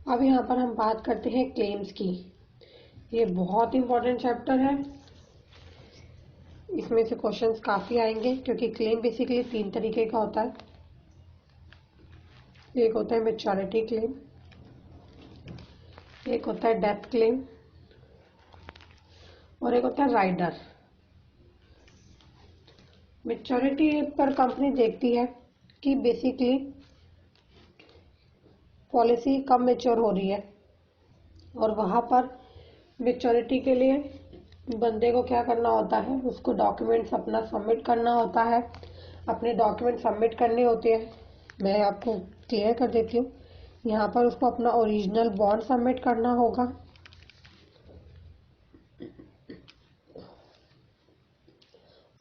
अब यहाँ पर हम बात करते हैं क्लेम्स की। ये बहुत इंपॉर्टेंट चैप्टर है। इसमें से क्वेश्चंस काफ़ी आएंगे क्योंकि क्लेम बेसिकली 3 तरीके का होता है। एक होता है मैच्योरिटी क्लेम, एक होता है डेथ क्लेम और एक होता है राइडर। मैच्योरिटी पर कंपनी देखती है कि बेसिकली पॉलिसी कब मैच्योर हो रही है और वहाँ पर मैच्योरिटी के लिए बंदे को क्या करना होता है, उसको डॉक्यूमेंट्स अपना सबमिट करना होता है। अपने डॉक्यूमेंट सबमिट करने होते हैं। मैं आपको क्लियर कर देती हूँ। यहाँ पर उसको अपना ओरिजिनल बॉन्ड सबमिट करना होगा।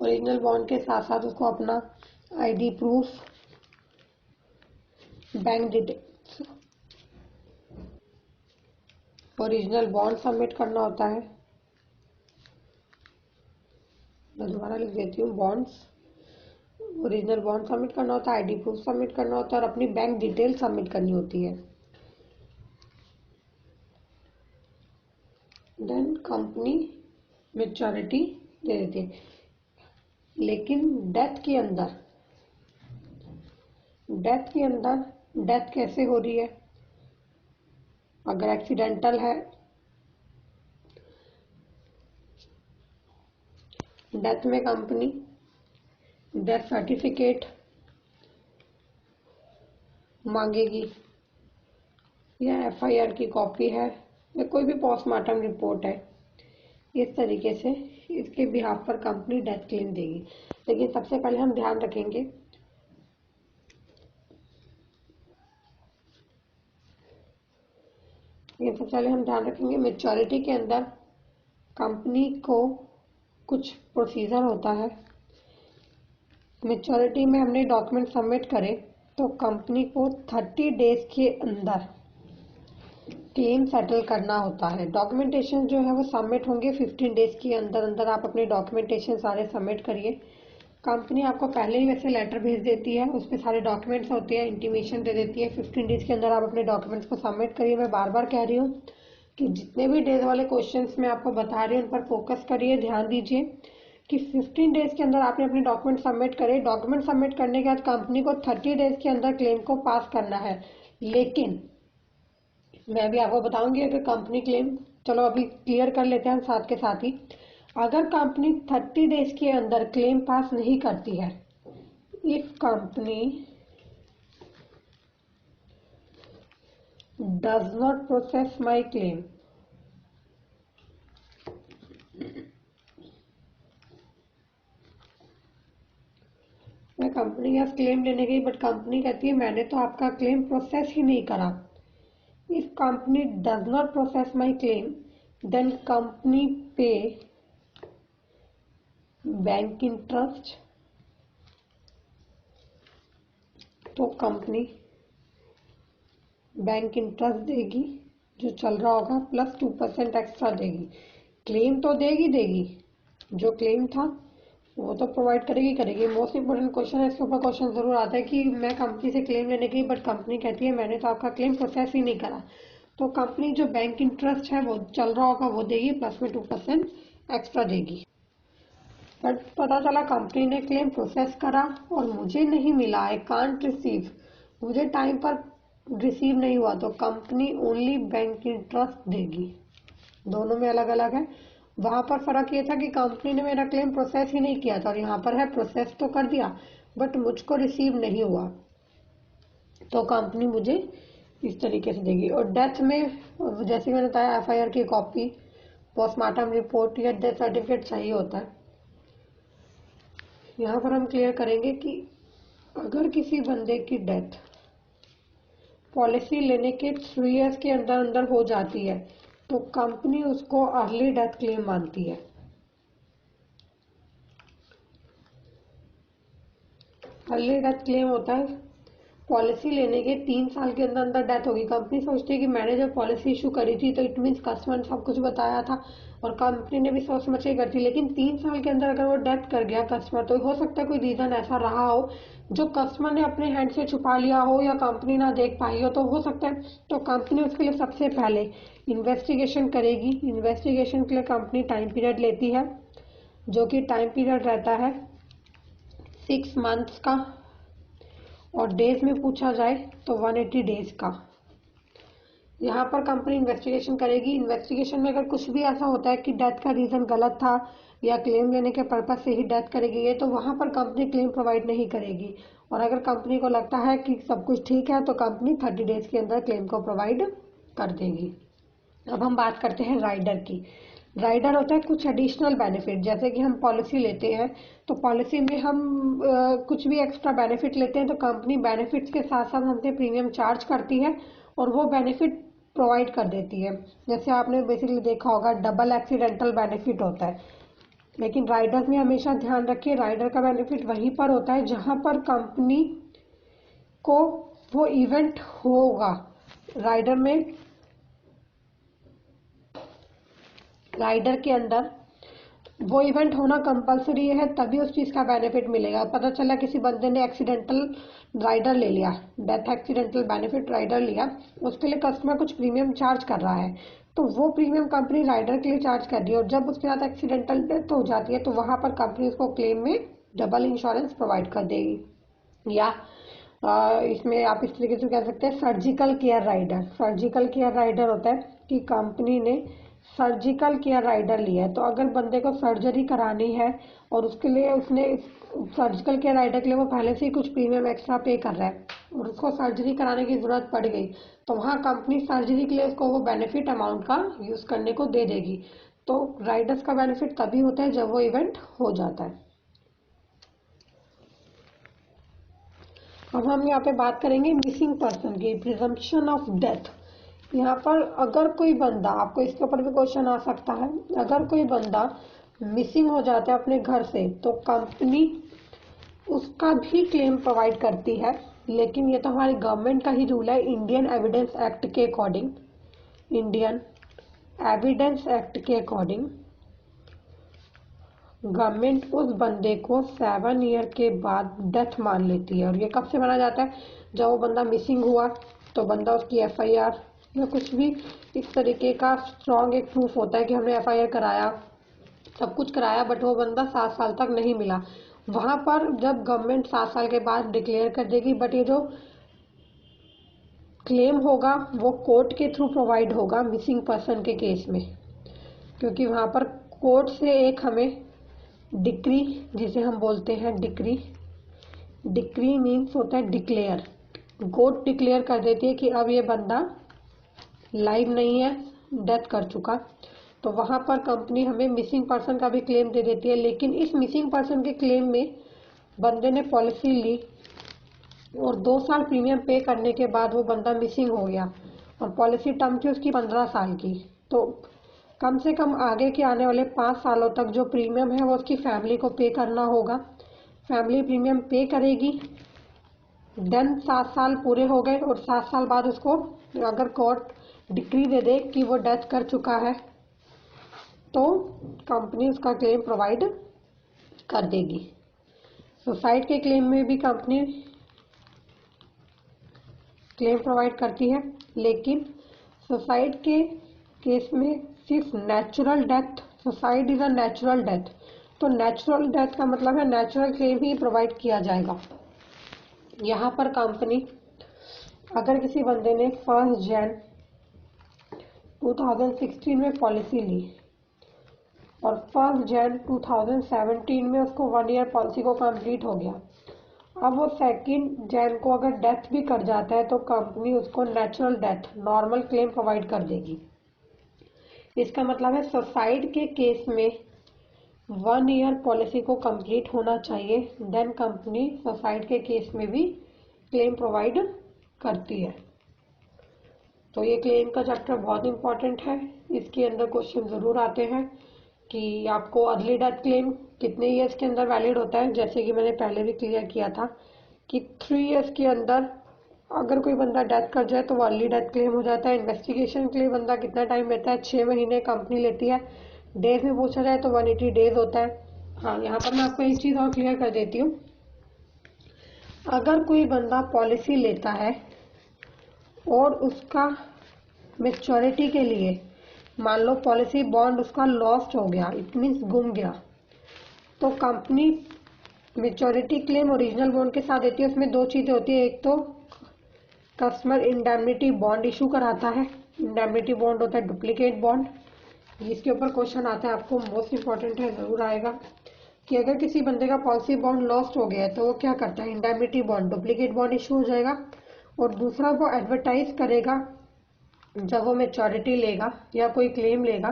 ओरिजिनल बॉन्ड के साथ साथ उसको अपना ID proof, bank details, original bond submit करना होता है। मैं दोबारा लिख देती हूँ, बॉन्ड्स, ओरिजिनल बॉन्ड सबमिट करना होता है, आईडी प्रूफ सबमिट करना होता है और अपनी बैंक डिटेल सबमिट करनी होती है। देन कंपनी मैच्योरिटी दे देती है। लेकिन डेथ के अंदर डेथ कैसे हो रही है? अगर एक्सीडेंटल है, डेथ में कंपनी डेथ सर्टिफिकेट मांगेगी या एफआईआर की कॉपी है या कोई भी पोस्टमार्टम रिपोर्ट है। इस तरीके से इसके बिहाफ पर कंपनी डेथ क्लेम देगी। लेकिन सबसे पहले हम ध्यान रखेंगे मैच्योरिटी के अंदर कंपनी को कुछ प्रोसीजर होता है। मैच्योरिटी में हमने डॉक्यूमेंट सबमिट करे तो कंपनी को 30 डेज के अंदर क्लेम सेटल करना होता है। डॉक्यूमेंटेशन जो है वो सबमिट होंगे 15 डेज के अंदर अंदर। आप अपने डॉक्यूमेंटेशन सारे सबमिट करिए। कंपनी आपको पहले ही वैसे लेटर भेज देती है, उस पर सारे डॉक्यूमेंट्स होते हैं, इंटीमेशन दे देती है। 15 डेज के अंदर आप अपने डॉक्यूमेंट्स को सबमिट करिए। मैं बार बार कह रही हूँ कि जितने भी डेज वाले क्वेश्चंस मैं आपको बता रही हूँ उन पर फोकस करिए, ध्यान दीजिए कि 15 डेज के अंदर आपने अपने डॉक्यूमेंट सबमिट करे। डॉक्यूमेंट सबमिट करने के बाद कंपनी को 30 डेज के अंदर क्लेम को पास करना है। लेकिन मैं अभी आपको बताऊंगी अगर कंपनी क्लेम, चलो अभी क्लियर कर लेते हैं हम साथ के साथ ही। अगर कंपनी 30 डेज के अंदर क्लेम पास नहीं करती है, if company does not process my claim, मैं कंपनी के पास क्लेम लेने गई बट कंपनी कहती है मैंने तो आपका क्लेम प्रोसेस ही नहीं करा। If company does not process my claim then company pay bank interest. तो कंपनी बैंक इंटरेस्ट देगी जो चल रहा होगा प्लस 2% एक्स्ट्रा देगी। क्लेम तो देगी, जो क्लेम था वो तो प्रोवाइड करेगी। मोस्ट इंपोर्टेंट क्वेश्चन है, इसके ऊपर क्वेश्चन जरूर आता है कि मैं कंपनी से क्लेम लेने गई बट कंपनी कहती है मैंने तो आपका क्लेम प्रोसेस ही नहीं करा। तो कंपनी जो बैंक इंटरेस्ट है वो चल रहा होगा वो देगी, प्लस में 2% एक्स्ट्रा देगी। बट पता चला कंपनी ने क्लेम प्रोसेस करा और मुझे नहीं मिला, आई कांट रिसीव, मुझे टाइम पर रिसीव नहीं हुआ, तो कंपनी ओनली बैंक इंटरेस्ट देगी। दोनों में अलग अलग है। वहां पर फर्क ये था कि कंपनी ने मेरा क्लेम प्रोसेस ही नहीं किया था और यहाँ पर है प्रोसेस तो कर दिया बट मुझको रिसीव नहीं हुआ, तो कंपनी मुझे इस तरीके से देगी। और डेथ में जैसे मैंने बताया एफआईआर की कॉपी, पोस्टमार्टम रिपोर्ट या डेथ सर्टिफिकेट चाहिए होता है। यहाँ पर हम क्लियर करेंगे कि अगर किसी बंदे की डेथ पॉलिसी लेने के 3 इयर्स के अंदर अंदर हो जाती है तो कंपनी उसको अर्ली डेथ क्लेम मानती है। अर्ली डेथ क्लेम होता है पॉलिसी लेने के 3 साल के अंदर अंदर डेथ होगी। कंपनी सोचती है कि मैंने जब पॉलिसी इशू करी थी तो इट मीन्स कस्टमर ने सब कुछ बताया था और कंपनी ने भी सोच समझ के करती, लेकिन 3 साल के अंदर अगर वो डेथ कर गया कस्टमर, तो हो सकता है कोई रीजन ऐसा रहा हो जो कस्टमर ने अपने हैंड से छुपा लिया हो या कंपनी ना देख पाई हो, तो हो सकता है। तो कंपनी उसके लिए सबसे पहले इन्वेस्टिगेशन करेगी। इन्वेस्टिगेशन के लिए कंपनी टाइम पीरियड लेती है, जो कि टाइम पीरियड रहता है 6 मंथ्स का, और डेज में पूछा जाए तो 180 डेज का। यहाँ पर कंपनी इन्वेस्टिगेशन करेगी। इन्वेस्टिगेशन में अगर कुछ भी ऐसा होता है कि डेथ का रीजन गलत था या क्लेम लेने के पर्पज से ही डेथ करेगी ये, तो वहाँ पर कंपनी क्लेम प्रोवाइड नहीं करेगी। और अगर कंपनी को लगता है कि सब कुछ ठीक है तो कंपनी 30 डेज के अंदर क्लेम को प्रोवाइड कर देगी। अब हम बात करते हैं राइडर की। राइडर होता है कुछ एडिशनल बेनिफिट, जैसे कि हम पॉलिसी लेते हैं तो पॉलिसी में हम कुछ भी एक्स्ट्रा बेनिफिट लेते हैं तो कंपनी बेनिफिट्स के साथ साथ हमसे प्रीमियम चार्ज करती है और वो बेनिफिट प्रोवाइड कर देती है। जैसे आपने बेसिकली देखा होगा डबल एक्सीडेंटल बेनिफिट होता है, लेकिन राइडर्स में हमेशा ध्यान रखिए राइडर का बेनिफिट वहीं पर होता है जहां पर कंपनी को वो इवेंट होगा। राइडर में राइडर के अंदर वो इवेंट होना कंपलसरी है, तभी उस चीज का बेनिफिट मिलेगा। पता चला किसी बंदे ने एक्सीडेंटल राइडर ले लिया, डेथ एक्सीडेंटल बेनिफिट राइडर लिया, उसके लिए कस्टमर कुछ प्रीमियम चार्ज कर रहा है, तो वो प्रीमियम कंपनी राइडर के लिए चार्ज कर रही है, और जब उसके साथ एक्सीडेंटल डेथ हो जाती है तो वहां पर कंपनी उसको क्लेम में डबल इंश्योरेंस प्रोवाइड कर देगी। या इसमें आप इस तरीके से कह सकते हैं surgical care rider. Surgical care rider होता है कि कंपनी ने सर्जिकल केयर राइडर लिया है, तो अगर बंदे को सर्जरी करानी है और उसके लिए उसने सर्जिकल केयर राइडर के लिए वो पहले से ही कुछ प्रीमियम एक्स्ट्रा पे कर रहा है और उसको सर्जरी कराने की जरूरत पड़ गई, तो वहाँ कंपनी सर्जरी के लिए उसको वो बेनिफिट अमाउंट का यूज करने को दे देगी। तो राइडर्स का बेनिफिट तभी होता है जब वो इवेंट हो जाता है। अब हम यहाँ पे बात करेंगे मिसिंग पर्सन की, प्रिजम्पशन ऑफ डेथ। यहाँ पर अगर कोई बंदा, आपको इसके ऊपर भी क्वेश्चन आ सकता है, अगर कोई बंदा मिसिंग हो जाता है अपने घर से तो कंपनी उसका भी क्लेम प्रोवाइड करती है, लेकिन ये तो हमारी गवर्नमेंट का ही रूल है। इंडियन एविडेंस एक्ट के अकॉर्डिंग, इंडियन एविडेंस एक्ट के अकॉर्डिंग गवर्नमेंट उस बंदे को 7 ईयर के बाद डेथ मान लेती है। और ये कब से माना जाता है? जब वो बंदा मिसिंग हुआ तो बंदा उसकी एफआईआर या कुछ भी इस तरीके का स्ट्रॉन्ग एक प्रूफ होता है कि हमने एफआईआर कराया, सब कुछ कराया, बट वो बंदा 7 साल तक नहीं मिला। वहां पर जब गवर्नमेंट 7 साल के बाद डिक्लेयर कर देगी, बट ये जो क्लेम होगा वो कोर्ट के थ्रू प्रोवाइड होगा मिसिंग पर्सन के केस में, क्योंकि वहां पर कोर्ट से एक हमें डिक्री, जिसे हम बोलते हैं डिक्री, डिक्री मीन्स होता है डिक्लेयर। कोर्ट डिक्लेयर कर देती है कि अब ये बंदा लाइव नहीं है, डेथ कर चुका, तो वहां पर कंपनी हमें मिसिंग पर्सन का भी क्लेम दे देती है। लेकिन इस मिसिंग पर्सन के क्लेम में बंदे ने पॉलिसी ली और 2 साल प्रीमियम पे करने के बाद वो बंदा मिसिंग हो गया और पॉलिसी टर्म थी उसकी 15 साल की, तो कम से कम आगे के आने वाले 5 सालों तक जो प्रीमियम है वो उसकी फैमिली को पे करना होगा। फैमिली प्रीमियम पे करेगी, देन 7 साल पूरे हो गए और 7 साल बाद उसको अगर कोर्ट डिक्री दे दे कि वो डेथ कर चुका है तो कंपनी उसका क्लेम प्रोवाइड कर देगी। सुसाइड के क्लेम में भी कंपनी क्लेम प्रोवाइड करती है, लेकिन सुसाइड के केस में सिर्फ natural death, suicide is a natural death, तो नेचुरल डेथ का मतलब है नेचुरल क्लेम ही प्रोवाइड किया जाएगा। यहाँ पर कंपनी अगर किसी बंदे ने 1 जनवरी 2016 में पॉलिसी ली और 1 जनवरी 2017 में उसको 1 ईयर पॉलिसी को कंप्लीट हो गया, अब वो 2 जनवरी को अगर डेथ भी कर जाता है तो कंपनी उसको natural death, normal claim provide कर देगी। इसका मतलब है सुसाइड के केस में 1 ईयर पॉलिसी को कंप्लीट होना चाहिए, देन कंपनी सुसाइड के केस में भी क्लेम प्रोवाइड करती है। तो ये क्लेम का चैप्टर बहुत इंपॉर्टेंट है, इसके अंदर क्वेश्चन जरूर आते हैं कि आपको अर्ली डेथ क्लेम कितने ईयर्स के अंदर वैलिड होता है। जैसे कि मैंने पहले भी क्लियर किया था कि 3 ईयर्स के अंदर अगर कोई बंदा डेथ कर जाए तो वो अर्ली डेथ क्लेम हो जाता है। इन्वेस्टिगेशन के लिए बंदा कितना टाइम लेता है, 6 महीने कंपनी लेती है। डेज में पूछा जाए तो 180 डेज होता है। हाँ, यहाँ पर मैं आपको एक चीज़ और क्लियर कर देती हूँ। अगर कोई बंदा पॉलिसी लेता है और उसका मेच्योरिटी के लिए, मान लो पॉलिसी बॉन्ड उसका लॉस्ट हो गया, इट मीन्स गुम गया, तो company maturity claim original bond के साथ देती है। उसमें दो चीज़ें होती है, एक तो कस्टमर इंडेमनिटी बॉन्ड इशू कराता है। इंडेमनिटी बॉन्ड होता है डुप्लीकेट बॉन्ड, जिसके ऊपर क्वेश्चन आता है, आपको मोस्ट इंपॉर्टेंट है, ज़रूर आएगा कि अगर किसी बंदे का पॉलिसी बॉन्ड लॉस्ट हो गया है तो वो क्या करता है, indemnity bond duplicate bond issue हो जाएगा। और दूसरा, वो एडवर्टाइज करेगा जब वो मेच्योरिटी लेगा या कोई क्लेम लेगा,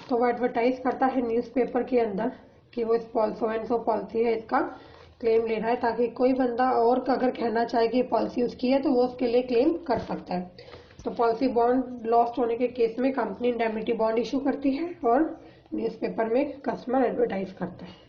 तो वो एडवर्टाइज करता है न्यूज़पेपर के अंदर कि वो इस सो पॉलिसी है, इसका क्लेम ले रहा है, ताकि कोई बंदा और अगर कहना चाहे कि पॉलिसी उसकी है तो वो उसके लिए क्लेम कर सकता है। तो पॉलिसी बॉन्ड लॉस्ट होने के केस में कंपनी इंडेमनिटी बॉन्ड इशू करती है और न्यूज़पेपर में कस्टमर एडवर्टाइज करता है।